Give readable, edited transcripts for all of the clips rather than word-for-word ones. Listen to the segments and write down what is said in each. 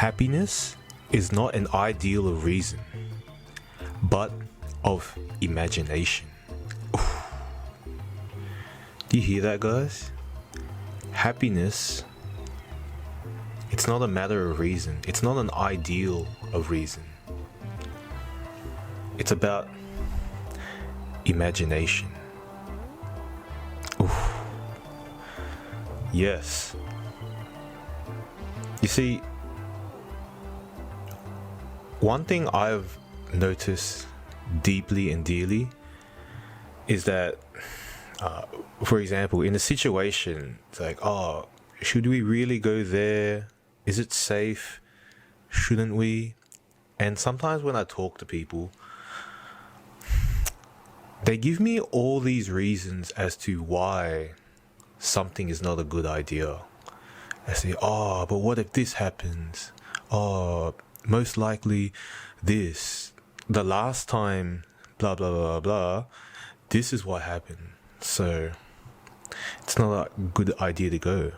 Happiness is not an ideal of reason, but of imagination. Oof. Do you hear that, guys? Happiness, it's not a matter of reason. It's not an ideal of reason. It's about imagination. Oof. Yes. You see, one thing I've noticed deeply and dearly is that, for example, in a situation, it's like, oh, should we really go there? Is it safe? Shouldn't we? And sometimes when I talk to people, they give me all these reasons as to why something is not a good idea. I say, oh, but what if this happens? Oh, most likely this. The last time, blah, blah, blah, blah, this is what happened. So it's not a good idea to go.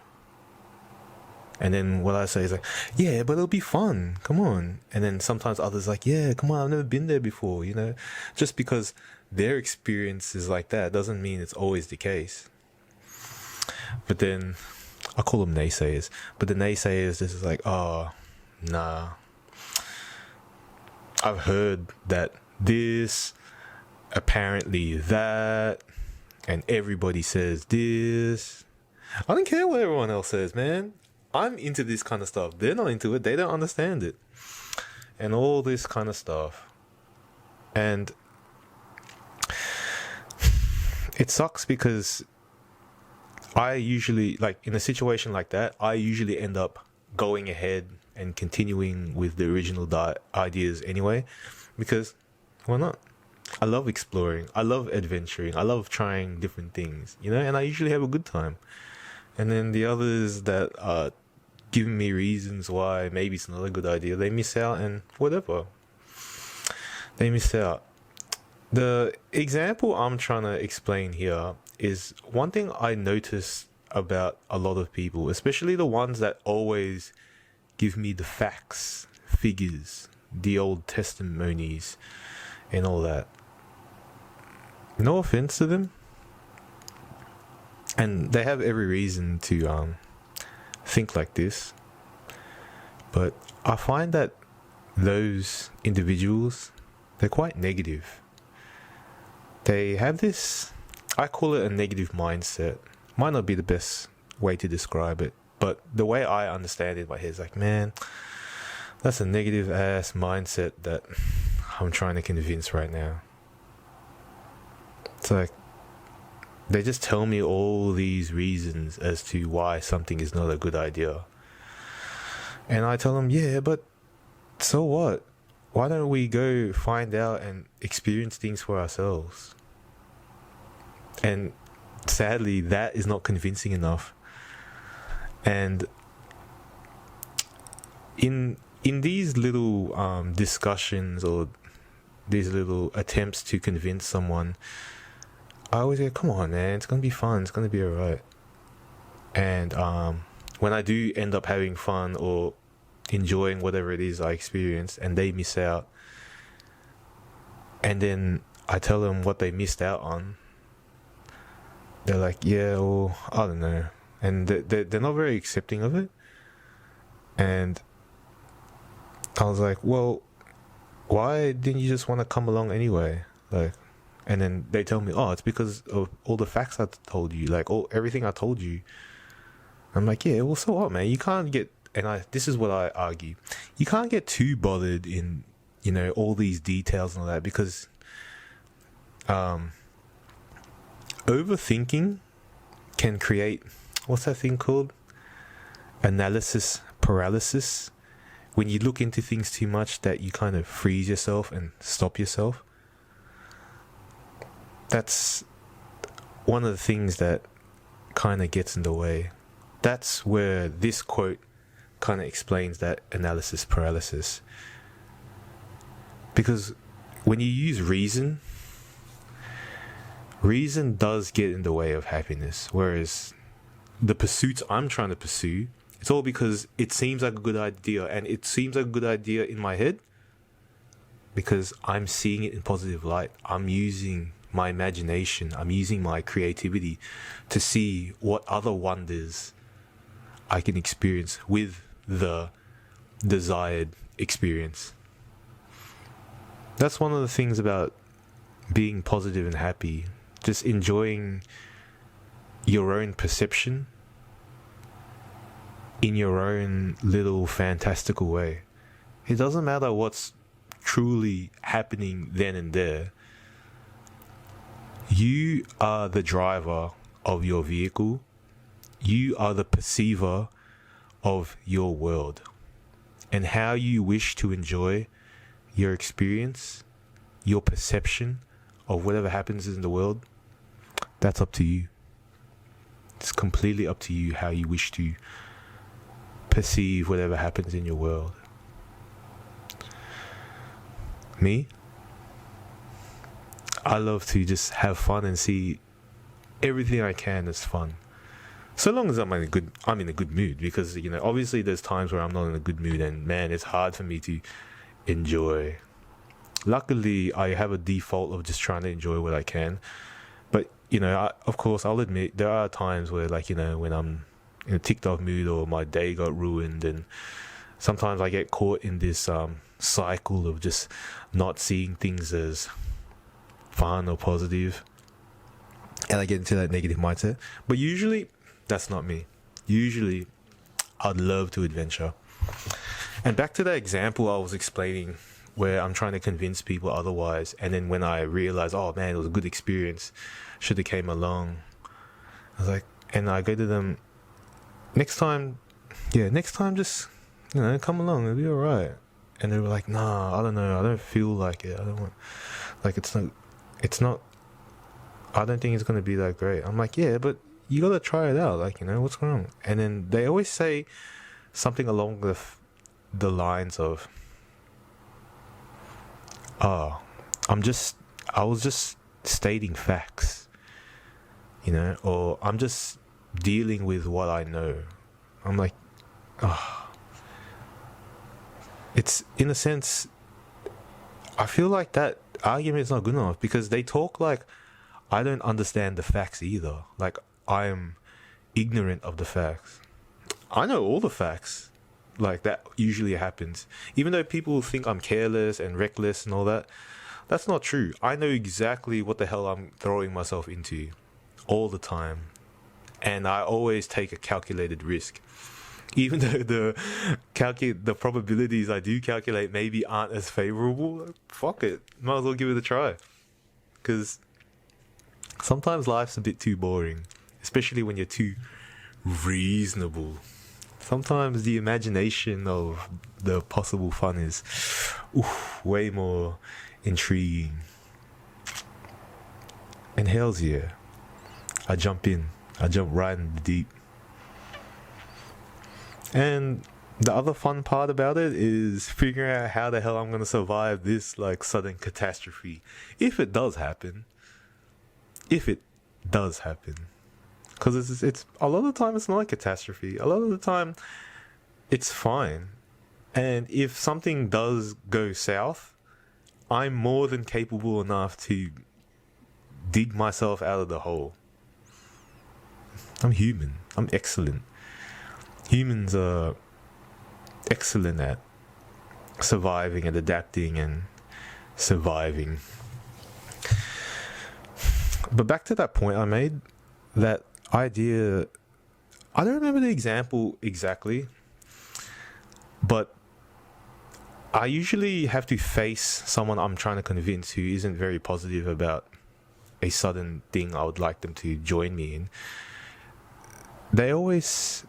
And then what I say is like, yeah, but it'll be fun. Come on. And then sometimes others like, yeah, come on, I've never been there before, you know. Just because their experience is like that doesn't mean it's always the case. But then I call them naysayers. But the naysayers just is like, oh, nah. I've heard that this, apparently that, and everybody says this. I don't care what everyone else says, man. I'm into this kind of stuff. They're not into it. They don't understand it. And all this kind of stuff. And it sucks because I usually, like in a situation like that, I usually end up going ahead and continuing with the original ideas anyway. Because why not? I love exploring. I love adventuring. I love trying different things, you know, and I usually have a good time. And then the others that are giving me reasons why maybe it's not a good idea, they miss out, and whatever. They miss out. The example I'm trying to explain here is one thing I noticed about a lot of people, especially the ones that always give me the facts, figures, the old testimonies, and all that. No offense to them. And they have every reason to think like this. But I find that those individuals, they're quite negative. They have this, I call it a negative mindset. Might not be the best way to describe it, but the way I understand it in my head is like, man, that's a negative ass mindset that I'm trying to convince right now. It's like, they just tell me all these reasons as to why something is not a good idea. And I tell them, yeah, but so what? Why don't we go find out and experience things for ourselves? And sadly, that is not convincing enough. And in these little discussions or these little attempts to convince someone, I always go, come on, man, it's going to be fun. It's going to be all right. And when I do end up having fun or enjoying whatever it is I experience and they miss out, and then I tell them what they missed out on, they're like, yeah, well, I don't know. And they're not very accepting of it. And I was like, well, why didn't you just want to come along anyway? Like, and then they tell me, oh, it's because of all the facts I told you, like everything I told you. I'm like, yeah, well, so what, man? You can't get, this is what I argue, you can't get too bothered in, you know, all these details and all that, because overthinking can create, what's that thing called? Analysis paralysis. When you look into things too much, that you kind of freeze yourself and stop yourself. That's one of the things that kind of gets in the way. That's where this quote kind of explains that analysis paralysis. Because when you use reason does get in the way of happiness. Whereas the pursuits I'm trying to pursue, It's all because it seems like a good idea, and it seems like a good idea in my head because I'm seeing it in positive light. I'm using my imagination, I'm using my creativity to see what other wonders I can experience with the desired experience. That's one of the things about being positive and happy, just enjoying your own perception in your own little fantastical way. It doesn't matter what's truly happening then and there. You are the driver of your vehicle. You are the perceiver of your world. And how you wish to enjoy your experience, your perception of whatever happens in the world, that's up to you. It's completely up to you how you wish to perceive whatever happens in your world. Me, I love to just have fun and see everything I can as fun. So long as I'm in a good mood, because obviously there's times where I'm not in a good mood, and man, it's hard for me to enjoy. Luckily, I have a default of just trying to enjoy what I can. But of course, I'll admit there are times where, when I'm in a ticked off mood or my day got ruined, and sometimes I get caught in this cycle of just not seeing things as fun or positive, and I get into that negative mindset. But usually that's not me. Usually I'd love to adventure. And back to that example I was explaining, where I'm trying to convince people otherwise, and then when I realize, oh man, it was a good experience, should have came along, I was like, and I go to them, next time just come along, it'll be all right. And they were like, nah, I don't know, I don't feel like it, I don't want, it's not, I don't think it's going to be that great. I'm like, yeah, but you got to try it out, what's wrong? And then they always say something along the lines of, I was just stating facts, or I'm just dealing with what I know. I'm like, it's, in a sense, I feel like that argument is not good enough, because they talk like I don't understand the facts either. Like I'm ignorant of the facts. I know all the facts. Like that usually happens. Even though people think I'm careless and reckless and all that, that's not true. I know exactly what the hell I'm throwing myself into all the time. And I always take a calculated risk. Even though the probabilities I do calculate maybe aren't as favorable, fuck it. Might as well give it a try. Because sometimes life's a bit too boring, especially when you're too reasonable. Sometimes the imagination of the possible fun is way more intriguing. And hell's yeah, I jump right in the deep. And the other fun part about it is figuring out how the hell I'm going to survive this sudden catastrophe. If it does happen. Because it's a lot of the time it's not a catastrophe. A lot of the time it's fine. And if something does go south, I'm more than capable enough to dig myself out of the hole. I'm human. I'm excellent. Humans are excellent at surviving and adapting and surviving. But back to that point I made, that idea, I don't remember the example exactly, but I usually have to face someone I'm trying to convince who isn't very positive about a sudden thing I would like them to join me in. They always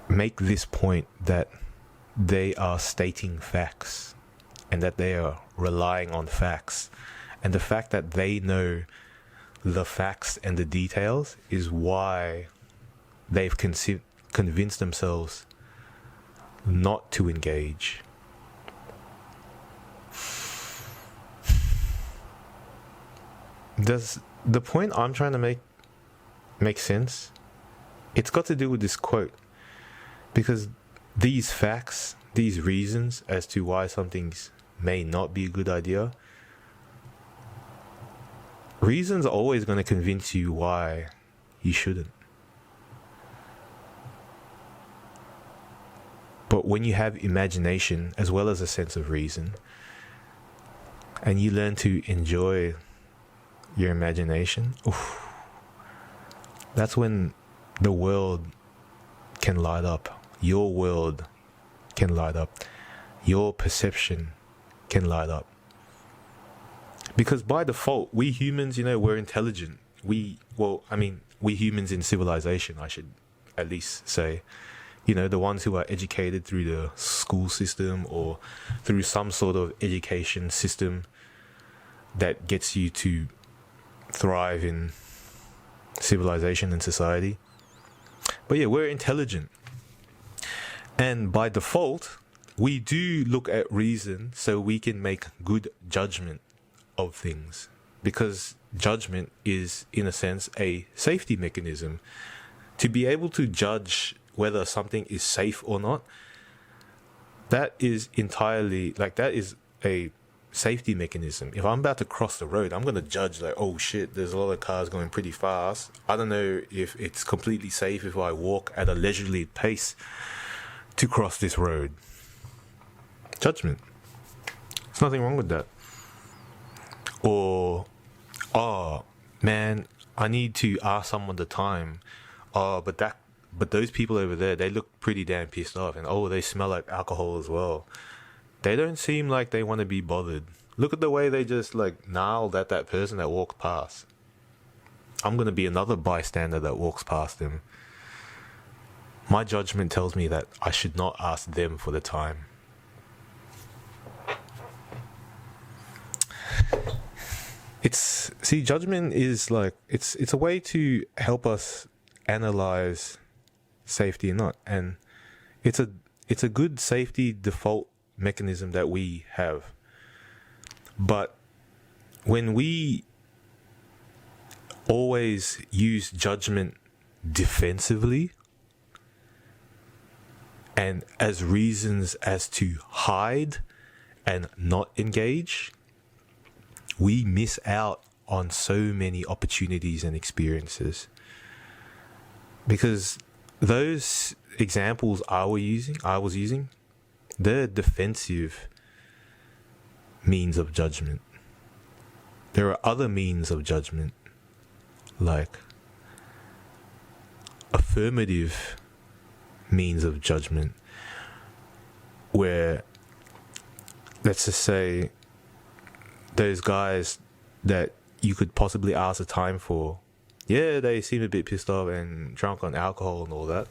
make this point that they are stating facts and that they are relying on facts, and the fact that they know the facts and the details is why they've convinced themselves not to engage. Does the point I'm trying to make sense? It's got to do with this quote. Because these facts, these reasons as to why something may not be a good idea, reasons are always going to convince you why you shouldn't. But when you have imagination as well as a sense of reason, and you learn to enjoy your imagination, that's when the world can light up. Your world can light up. Your perception can light up. Because by default, we humans, we're intelligent. We humans in civilization, I should at least say, the ones who are educated through the school system or through some sort of education system that gets you to thrive in civilization and society. But yeah, we're intelligent. And by default, we do look at reason so we can make good judgment of things. Because judgment is, in a sense, a safety mechanism. To be able to judge whether something is safe or not, that is entirely, that is a safety mechanism. If I'm about to cross the road, I'm going to judge oh shit, there's a lot of cars going pretty fast. I don't know if it's completely safe if I walk at a leisurely pace to cross this road. Judgment. There's nothing wrong with that. Or, oh man, I need to ask someone the time. But those people over there, they look pretty damn pissed off, and they smell like alcohol as well. They don't seem like they want to be bothered. Look at the way they just gnarled at that person that walked past. I'm going to be another bystander that walks past them. My judgment tells me that I should not ask them for the time. Judgment is it's a way to help us analyze safety or not, and it's a good safety default mechanism that we have. But when we always use judgment defensively and as reasons as to hide and not engage, we miss out on so many opportunities and experiences. Because those examples I was using, they're defensive means of judgment. There are other means of judgment, like affirmative means of judgment, where, let's just say, those guys that you could possibly ask a time for, yeah, they seem a bit pissed off and drunk on alcohol and all that.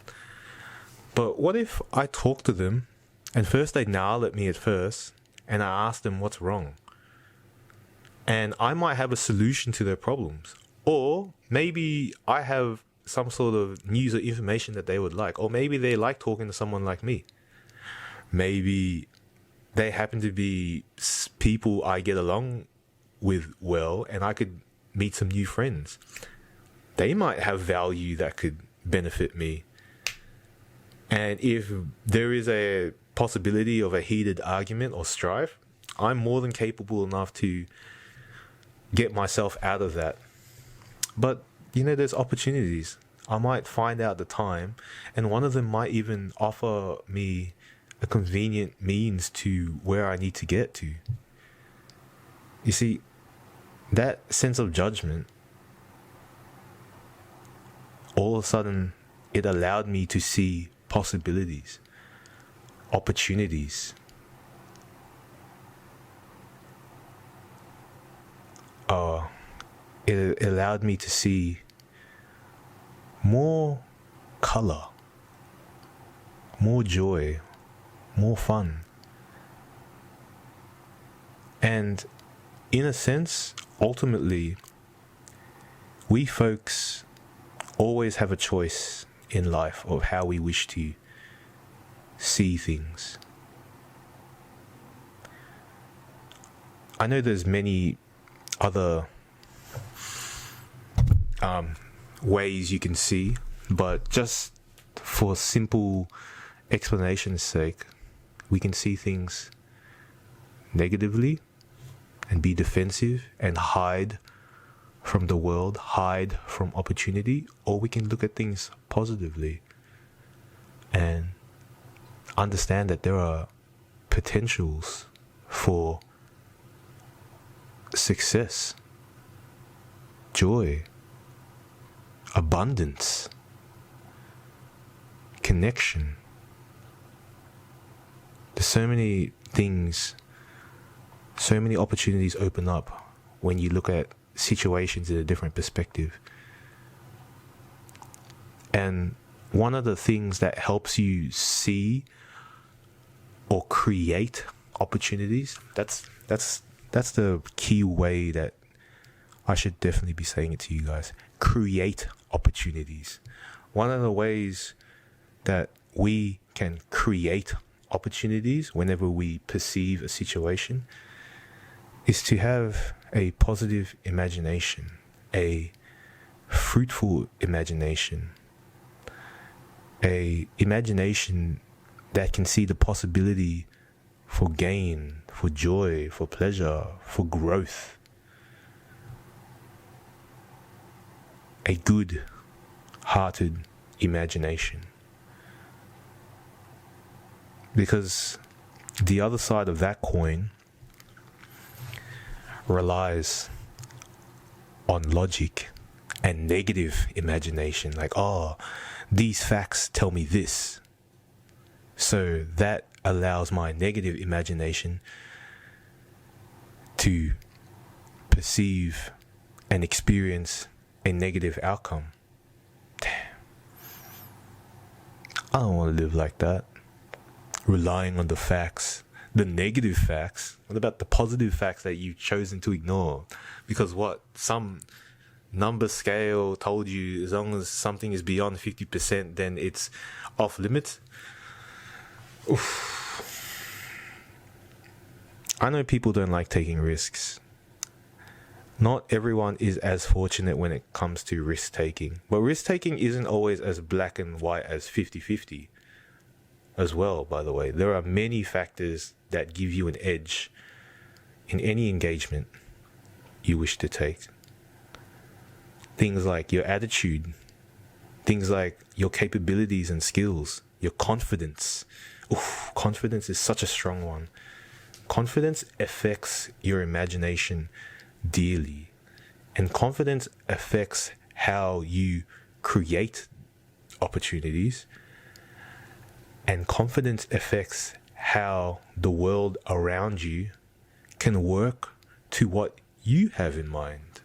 But what if I talk to them and first they gnarl at me at first and I ask them what's wrong? And I might have a solution to their problems. Or maybe I have some sort of news or information that they would like. Or maybe they like talking to someone like me. Maybe they happen to be people I get along with well, and I could meet some new friends. They might have value that could benefit me. And if there is a possibility of a heated argument or strife, I'm more than capable enough to get myself out of that. But, there's opportunities. I might find out the time, and one of them might even offer me a convenient means to where I need to get to. You see, that sense of judgment, all of a sudden, it allowed me to see possibilities, opportunities. It allowed me to see more color, more joy, more fun. And in a sense, ultimately, we folks always have a choice in life of how we wish to see things. I know there's many other ways you can see, but just for simple explanation's sake, we can see things negatively and be defensive and hide from the world, hide from opportunity, or we can look at things positively and understand that there are potentials for success, joy, abundance, connection. There's so many things, so many opportunities open up when you look at situations in a different perspective. And one of the things that helps you see or create opportunities, that's the key way that I should definitely be saying it to you guys. Create opportunities. One of the ways that we can create opportunities whenever we perceive a situation is to have a positive imagination, a fruitful imagination, a imagination that can see the possibility for gain, for joy, for pleasure, for growth. A good-hearted imagination. Because the other side of that coin relies on logic and negative imagination. Like, oh, these facts tell me this. So that allows my negative imagination to perceive and experience a negative outcome. Damn. I don't want to live like that. Relying on the facts, the negative facts. What about the positive facts that you've chosen to ignore? Because what? Some number scale told you as long as something is beyond 50%, then it's off limits. Oof. I know people don't like taking risks. Not everyone is as fortunate when it comes to risk taking. But risk taking isn't always as black and white as 50-50 as well, by the way. There are many factors that give you an edge in any engagement you wish to take. Things like your attitude, things like your capabilities and skills, your confidence. Oof, confidence is such a strong one. Confidence affects your imagination dearly, and confidence affects how you create opportunities, and confidence affects how the world around you can work to what you have in mind.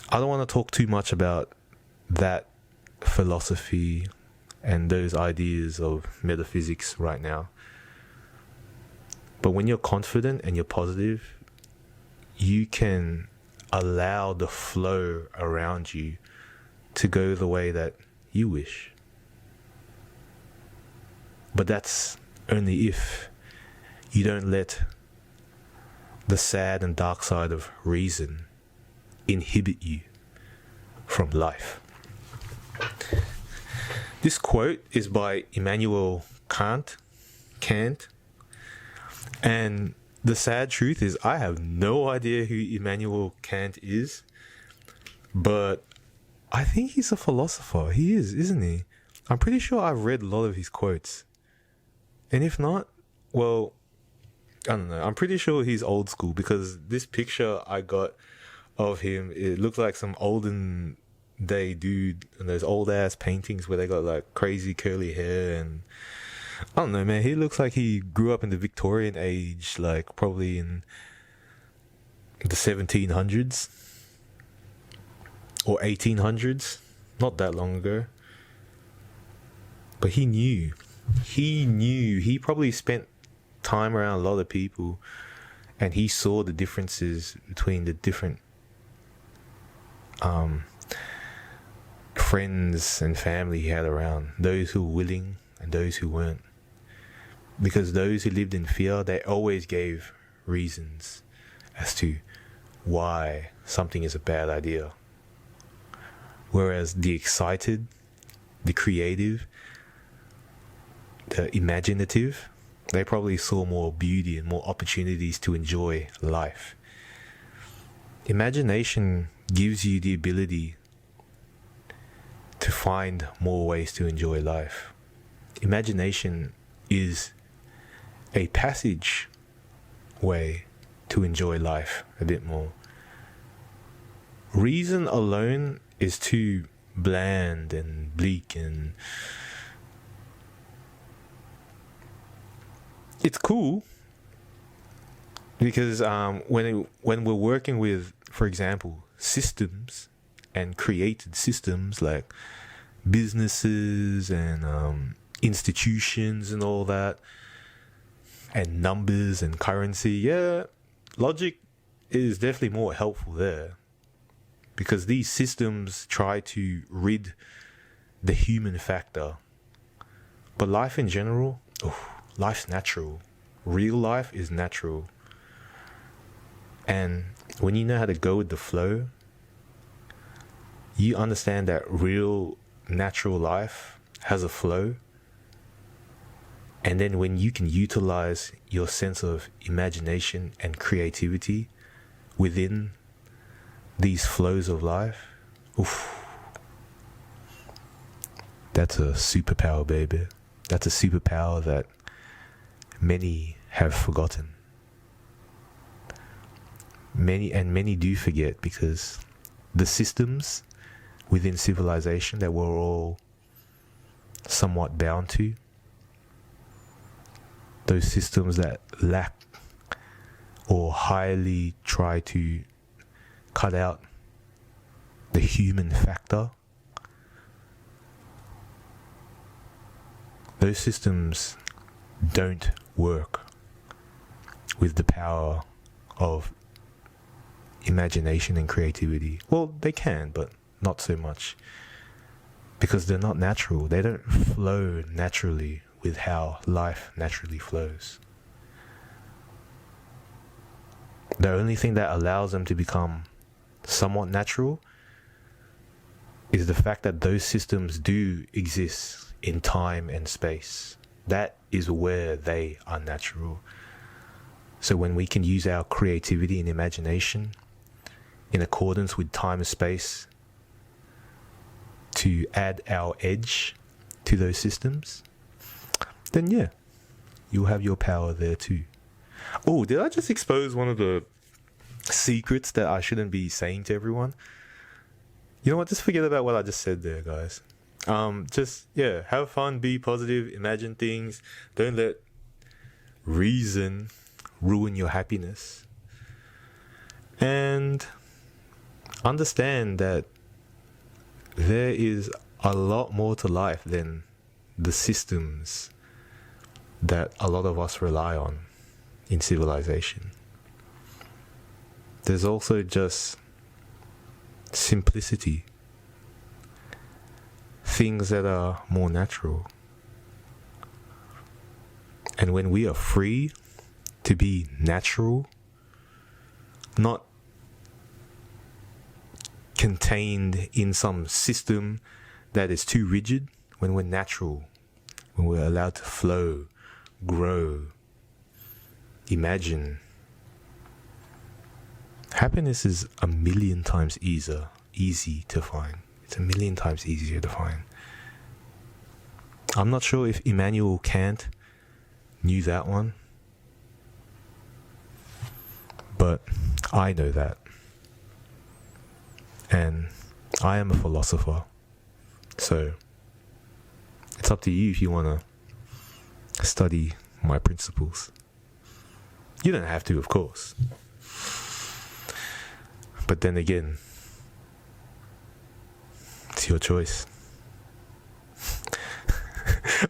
I don't want to talk too much about that philosophy and those ideas of metaphysics right now. But when you're confident and you're positive, you can allow the flow around you to go the way that you wish. But that's only if you don't let the sad and dark side of reason inhibit you from life. This quote is by Immanuel Kant. And the sad truth is I have no idea who Immanuel Kant is, but I think he's a philosopher. He is, isn't he? I'm pretty sure I've read a lot of his quotes. And if not, well, I don't know. I'm pretty sure he's old school, because this picture I got of him, it looked like some olden day dude and those old ass paintings where they got like crazy curly hair, and I don't know, man. He looks like he grew up in the Victorian age, like probably in the 1700s or 1800s, not that long ago. But he knew. He probably spent time around a lot of people, and he saw the differences between the different friends and family he had around, those who were willing and those who weren't. Because those who lived in fear, they always gave reasons as to why something is a bad idea. Whereas the excited, the creative, the imaginative, they probably saw more beauty and more opportunities to enjoy life. Imagination gives you the ability to find more ways to enjoy life. Imagination is a passage way to enjoy life a bit more. Reason alone is too bland and bleak, and it's cool because when we're working with, for example, systems and created systems like businesses and institutions and all that, and numbers and currency, yeah, logic is definitely more helpful there, because these systems try to rid the human factor. But life in general, life's natural. Real life is natural. And when you know how to go with the flow, you understand that real natural life has a flow. And then when you can utilize your sense of imagination and creativity within these flows of life, that's a superpower, baby. That's a superpower that many have forgotten. Many do forget, because the systems within civilization that we're all somewhat bound to, those systems that lack or highly try to cut out the human factor, those systems don't work with the power of imagination and creativity. Well, they can, but not so much, because they're not natural. They don't flow naturally with how life naturally flows. The only thing that allows them to become somewhat natural is the fact that those systems do exist in time and space. That is where they are natural. So when we can use our creativity and imagination in accordance with time and space to add our edge to those systems, then yeah, you'll have your power there too. Oh, did I just expose one of the secrets that I shouldn't be saying to everyone? You know what? Just forget about what I just said there, guys. Just, yeah, have fun, be positive, imagine things. Don't let reason ruin your happiness. And understand that there is a lot more to life than the systems that a lot of us rely on in civilization. There's also just simplicity, things that are more natural. And when we are free to be natural, not contained in some system that is too rigid, when we're natural, when we're allowed to flow, grow, imagine, happiness is 1,000,000 times easy to find. It's 1,000,000 times easier to find. I'm not sure if Immanuel Kant knew that one, but I know that. And I am a philosopher, so it's up to you if you want to study my principles. You don't have to, of course. But then again, it's your choice.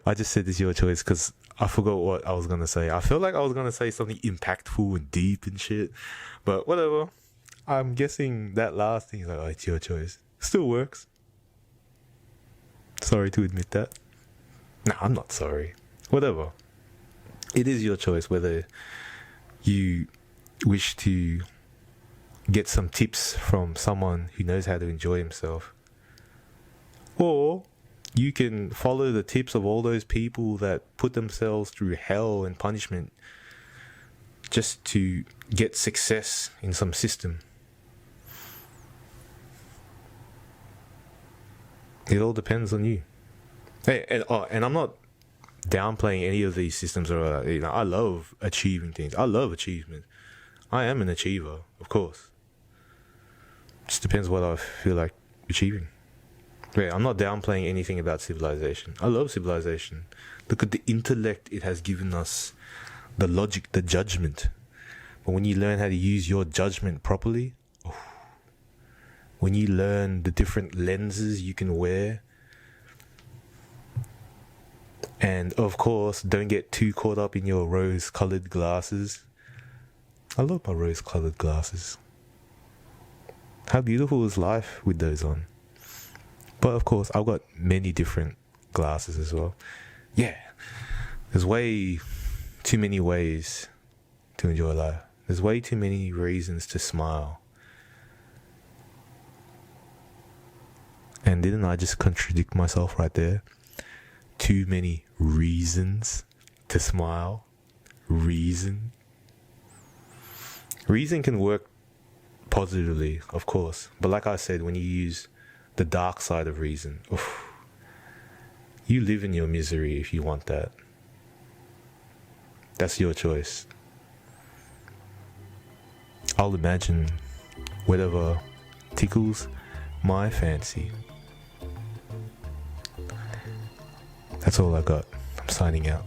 I just said it's your choice because I forgot what I was going to say. I feel like I was going to say something impactful and deep and shit. But whatever. I'm guessing that last thing is like, oh, it's your choice. Still works. Sorry to admit that. No, I'm not sorry. Whatever. It is your choice whether you wish to get some tips from someone who knows how to enjoy himself, or you can follow the tips of all those people that put themselves through hell and punishment just to get success in some system. It all depends on you. Hey, and I'm not downplaying any of these systems. Or I love achieving things. I love achievement. I am an achiever, of course. Just depends what I feel like achieving. Yeah, I'm not downplaying anything about civilization. I love civilization. Look at the intellect it has given us, the logic, the judgment. But when you learn how to use your judgment properly, when you learn the different lenses you can wear, and of course, don't get too caught up in your rose-colored glasses. I love my rose-colored glasses. How beautiful is life with those on? But of course, I've got many different glasses as well. Yeah, there's way too many ways to enjoy life. There's way too many reasons to smile. And didn't I just contradict myself right there? Too many reasons to smile. Reason can work positively, of course. But like I said, when you use the dark side of reason, you live in your misery if you want that. That's your choice. I'll imagine whatever tickles my fancy. That's all I got. I'm signing out.